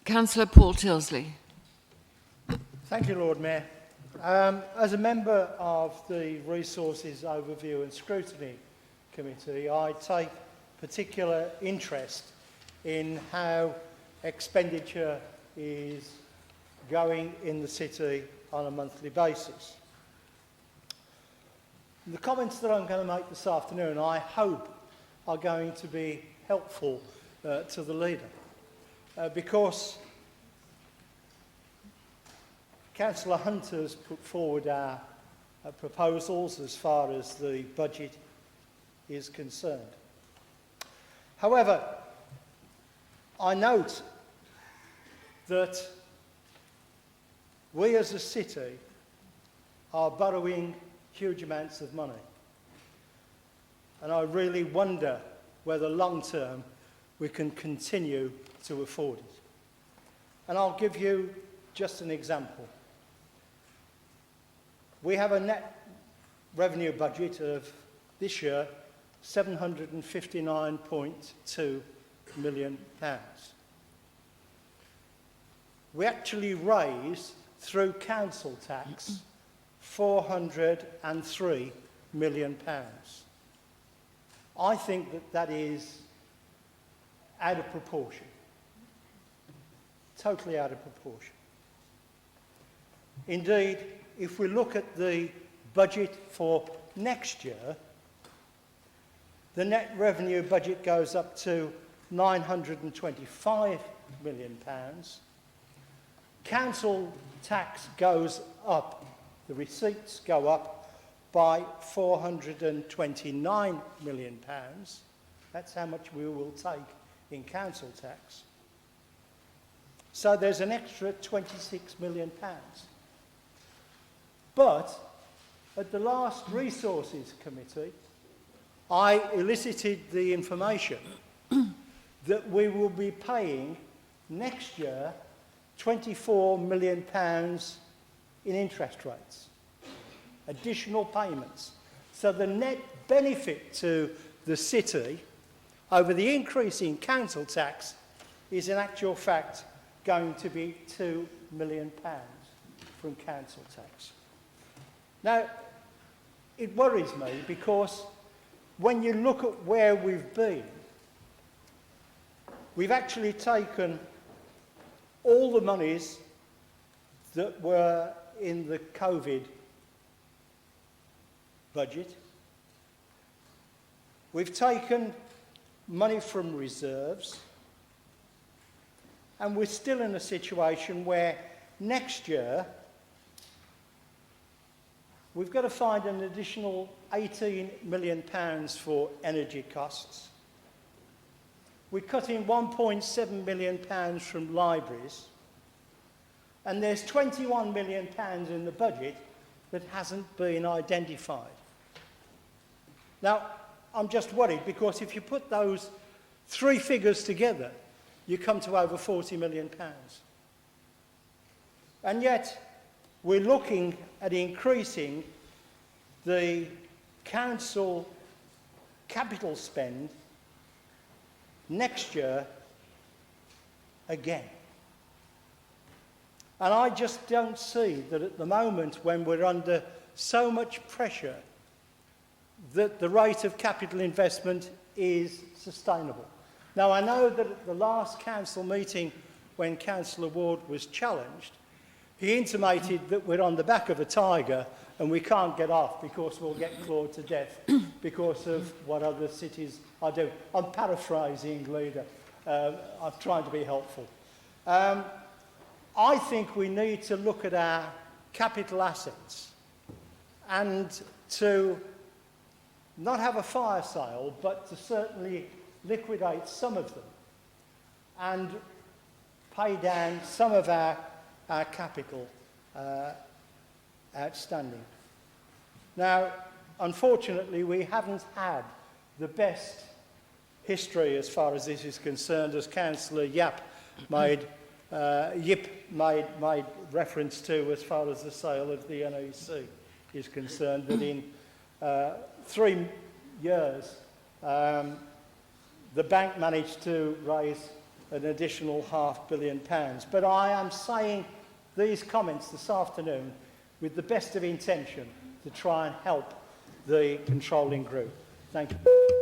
Councillor Paul Tilsley. Thank you, Lord Mayor. As a member of the Resources Overview and Scrutiny Committee, I take particular interest in how expenditure is going in the city on a monthly basis. The comments that I'm going to make this afternoon, I hope, are going to be helpful to the leader, because Councillor Hunter's put forward our proposals as far as the budget is concerned. However, I note that we as a city are borrowing huge amounts of money, and I really wonder whether long term we can continue to afford it. And I'll give you just an example. We have a net revenue budget of this year £759.2 million. We actually raised through council tax £403 million. I think that that is out of proportion, totally out of proportion. Indeed, if we look at the budget for next year, the net revenue budget goes up to £925 million. Council tax goes up, the receipts go up by £429 million. That's how much we will take in council tax. So there's an extra £26 million. But at the last Resources Committee, I elicited the information that we will be paying next year £24 million in interest rates, additional payments. So the net benefit to the city over the increase in council tax is in actual fact going to be £2 million from council tax. Now, it worries me because when you look at where we've been, we've actually taken all the monies that were in the COVID budget. We've taken money from reserves, and we're still in a situation where next year we've got to find an additional £18 million for energy costs. We're cutting £1.7 million from libraries, and there's £21 million in the budget that hasn't been identified. Now, I'm just worried because if you put those three figures together, you come to over £40 million. And yet, we're looking at increasing the council capital spend next year again. And I just don't see that at the moment, when we're under so much pressure, that the rate of capital investment is sustainable. Now, I know that at the last council meeting, when Councillor Ward was challenged, he intimated that we're on the back of a tiger and we can't get off because we'll get clawed to death because of what other cities are doing. I'm paraphrasing, Leader. I'm trying to be helpful. I think we need to look at our capital assets and to not have a fire sale, but to certainly liquidate some of them and pay down some of our capital outstanding. Now, unfortunately, we haven't had the best history as far as this is concerned, as Councillor Yip made reference to as far as the sale of the NEC is concerned, that in 3 years the bank managed to raise an additional £500 million. But I am saying these comments this afternoon with the best of intention to try and help the controlling group. Thank you.